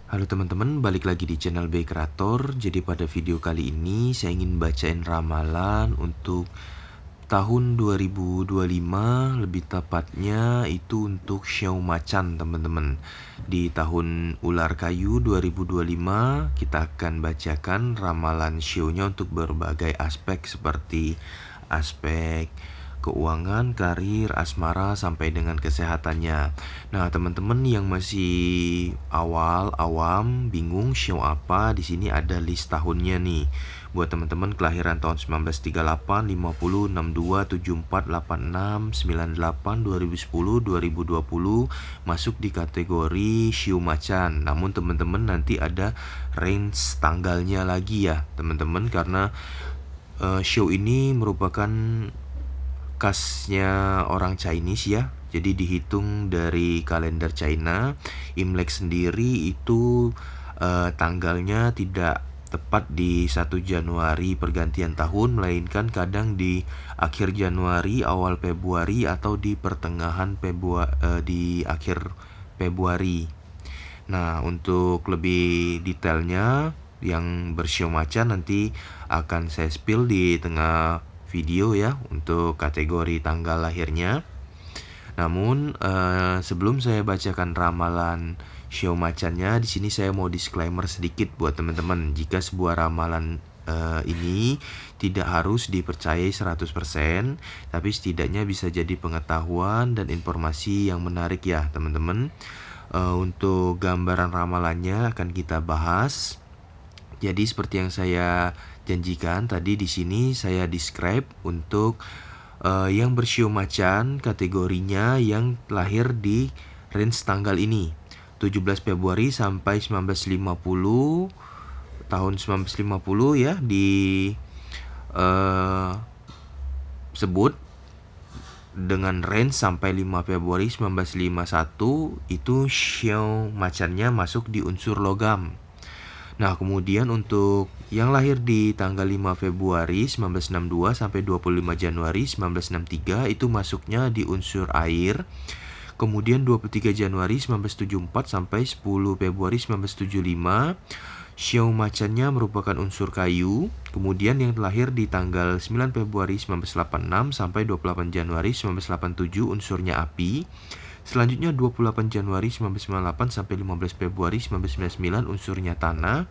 Halo teman-teman, balik lagi di channel B Kreator. Jadi pada video kali ini saya ingin bacain ramalan untuk tahun 2025, lebih tepatnya itu untuk Xiao Macan teman-teman. Di tahun ular kayu 2025 kita akan bacakan ramalan Xiao-nya untuk berbagai aspek seperti aspek keuangan, karir, asmara, sampai dengan kesehatannya. Nah, teman-teman yang masih awam, bingung Xiao apa, di sini ada list tahunnya nih. Buat teman-teman kelahiran tahun 1938, 50, 62, 74, 86, 98, 2010, 2020 masuk di kategori Xiao Macan. Namun teman-teman nanti ada range tanggalnya lagi ya, teman-teman, karena Xiao ini merupakan khasnya orang Chinese ya. Jadi dihitung dari kalender China. Imlek sendiri itu tanggalnya tidak tepat di 1 Januari pergantian tahun, melainkan kadang di akhir Januari, awal Februari, atau di pertengahan di akhir Februari. Nah, untuk lebih detailnya yang Xiao Macan nanti akan saya spill di tengah video ya untuk kategori tanggal lahirnya. Namun sebelum saya bacakan ramalan Xiao Macannya, di sini saya mau disclaimer sedikit buat teman-teman. Jika sebuah ramalan ini tidak harus dipercayai 100%, tapi setidaknya bisa jadi pengetahuan dan informasi yang menarik ya teman-teman. Untuk gambaran ramalannya akan kita bahas. Jadi seperti yang saya janjikan tadi, di sini saya describe untuk yang Xiao Macan kategorinya yang lahir di range tanggal ini 17 Februari sampai 1950, tahun 1950 ya sebut dengan range sampai 5 Februari 1951 itu Xiao Macannya masuk di unsur logam. Nah, kemudian untuk yang lahir di tanggal 5 Februari 1962 sampai 25 Januari 1963 itu masuknya di unsur air. Kemudian 23 Januari 1974 sampai 10 Februari 1975 Xiao Macannya merupakan unsur kayu. Kemudian yang lahir di tanggal 9 Februari 1986 sampai 28 Januari 1987 unsurnya api. Selanjutnya 28 Januari 1998 sampai 15 Februari 1999 unsurnya tanah.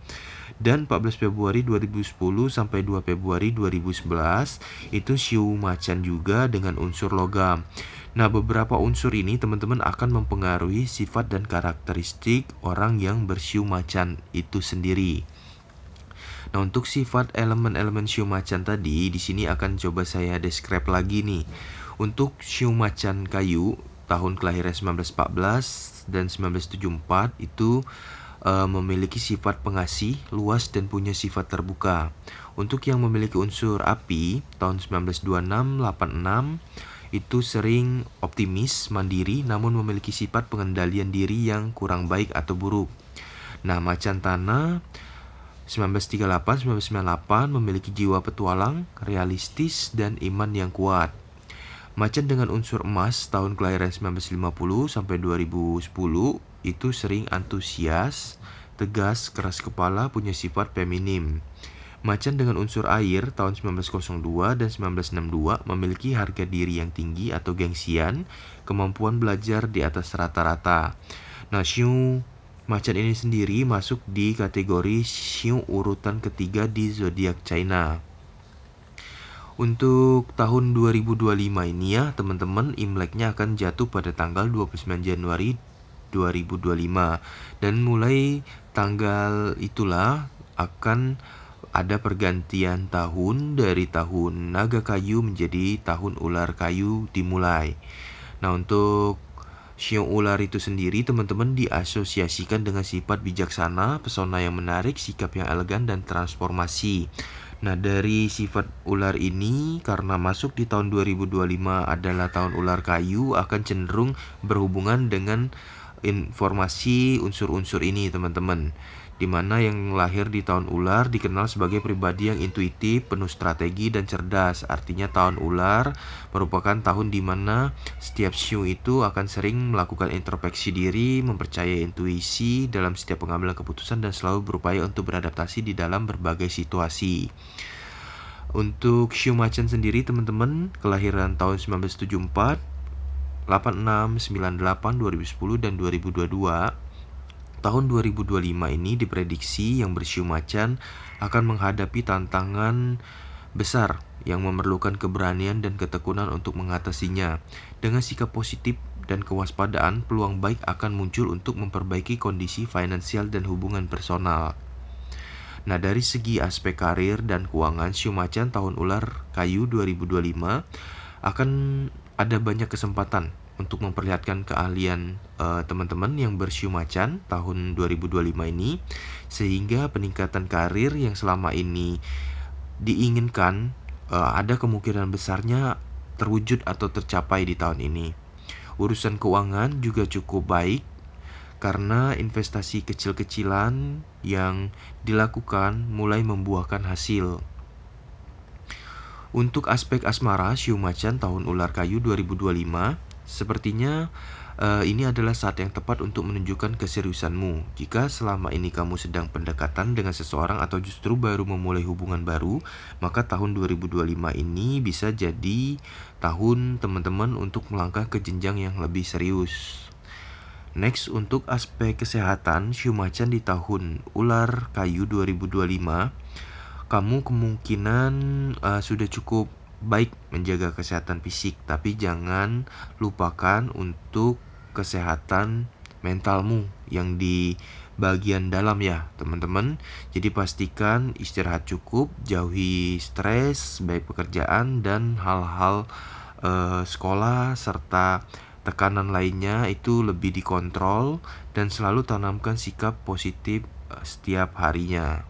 Dan 14 Februari 2010 sampai 2 Februari 2011 itu Xiao Macan juga dengan unsur logam. Nah, beberapa unsur ini teman-teman akan mempengaruhi sifat dan karakteristik orang yang Xiao Macan itu sendiri. Nah, untuk sifat elemen-elemen Xiao Macan tadi di sini akan coba saya describe lagi nih. Untuk Xiao Macan kayu tahun kelahiran 1914 dan 1974 itu memiliki sifat pengasih, luas, dan punya sifat terbuka. Untuk yang memiliki unsur api tahun 1926-86 itu sering optimis, mandiri, namun memiliki sifat pengendalian diri yang kurang baik atau buruk. Nah, Macan tanah 1938-1998 memiliki jiwa petualang, realistis, dan iman yang kuat. Macan dengan unsur emas tahun kelahiran 1950 sampai 2010 itu sering antusias, tegas, keras kepala, punya sifat feminim. Macan dengan unsur air tahun 1902 dan 1962 memiliki harga diri yang tinggi atau gengsian, kemampuan belajar di atas rata-rata. Nah, Xiao Macan ini sendiri masuk di kategori Xiao urutan ketiga di zodiak China. Untuk tahun 2025 ini ya teman-teman, Imleknya akan jatuh pada tanggal 29 Januari 2025. Dan mulai tanggal itulah akan ada pergantian tahun dari tahun naga kayu menjadi tahun ular kayu dimulai. Nah, untuk Xiao ular itu sendiri teman-teman diasosiasikan dengan sifat bijaksana, pesona yang menarik, sikap yang elegan, dan transformasi. Nah, dari sifat ular ini karena masuk di tahun 2025 adalah tahun ular kayu, akan cenderung berhubungan dengan informasi unsur-unsur ini teman-teman, dimana yang lahir di tahun ular dikenal sebagai pribadi yang intuitif, penuh strategi dan cerdas. Artinya tahun ular merupakan tahun dimana setiap Shio itu akan sering melakukan introspeksi diri, mempercayai intuisi dalam setiap pengambilan keputusan dan selalu berupaya untuk beradaptasi di dalam berbagai situasi. Untuk Shio Macan sendiri teman-teman, kelahiran tahun 1974, 86, 98, 2010 dan 2022. Tahun 2025 ini diprediksi yang bershio macan akan menghadapi tantangan besar yang memerlukan keberanian dan ketekunan untuk mengatasinya. Dengan sikap positif dan kewaspadaan, peluang baik akan muncul untuk memperbaiki kondisi finansial dan hubungan personal. Nah, dari segi aspek karir dan keuangan, shio macan tahun ular kayu 2025 akan ada banyak kesempatan untuk memperlihatkan keahlian teman-teman yang bershio macan tahun 2025 ini, sehingga peningkatan karir yang selama ini diinginkan ada kemungkinan besarnya terwujud atau tercapai di tahun ini. Urusan keuangan juga cukup baik karena investasi kecil-kecilan yang dilakukan mulai membuahkan hasil. Untuk aspek asmara, shio macan tahun ular kayu 2025, sepertinya ini adalah saat yang tepat untuk menunjukkan keseriusanmu. Jika selama ini kamu sedang pendekatan dengan seseorang atau justru baru memulai hubungan baru, maka tahun 2025 ini bisa jadi tahun teman-teman untuk melangkah ke jenjang yang lebih serius. Next, untuk aspek kesehatan shio macan di tahun ular kayu 2025, kamu kemungkinan sudah cukup baik menjaga kesehatan fisik, tapi jangan lupakan untuk kesehatan mentalmu yang di bagian dalam ya teman-teman. Jadi pastikan istirahat cukup, jauhi stres baik pekerjaan dan hal-hal sekolah serta tekanan lainnya itu lebih dikontrol, dan selalu tanamkan sikap positif setiap harinya.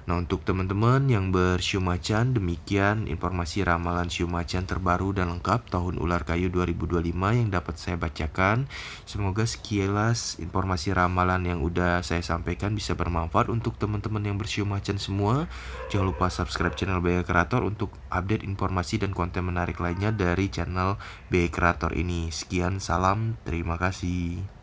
Nah, untuk teman-teman yang bershio macan, demikian informasi ramalan shio macan terbaru dan lengkap tahun ular kayu 2025 yang dapat saya bacakan. Semoga sekilas informasi ramalan yang udah saya sampaikan bisa bermanfaat untuk teman-teman yang bershio macan semua. Jangan lupa subscribe channel BE Creator untuk update informasi dan konten menarik lainnya dari channel BE Creator ini. Sekian, salam, terima kasih.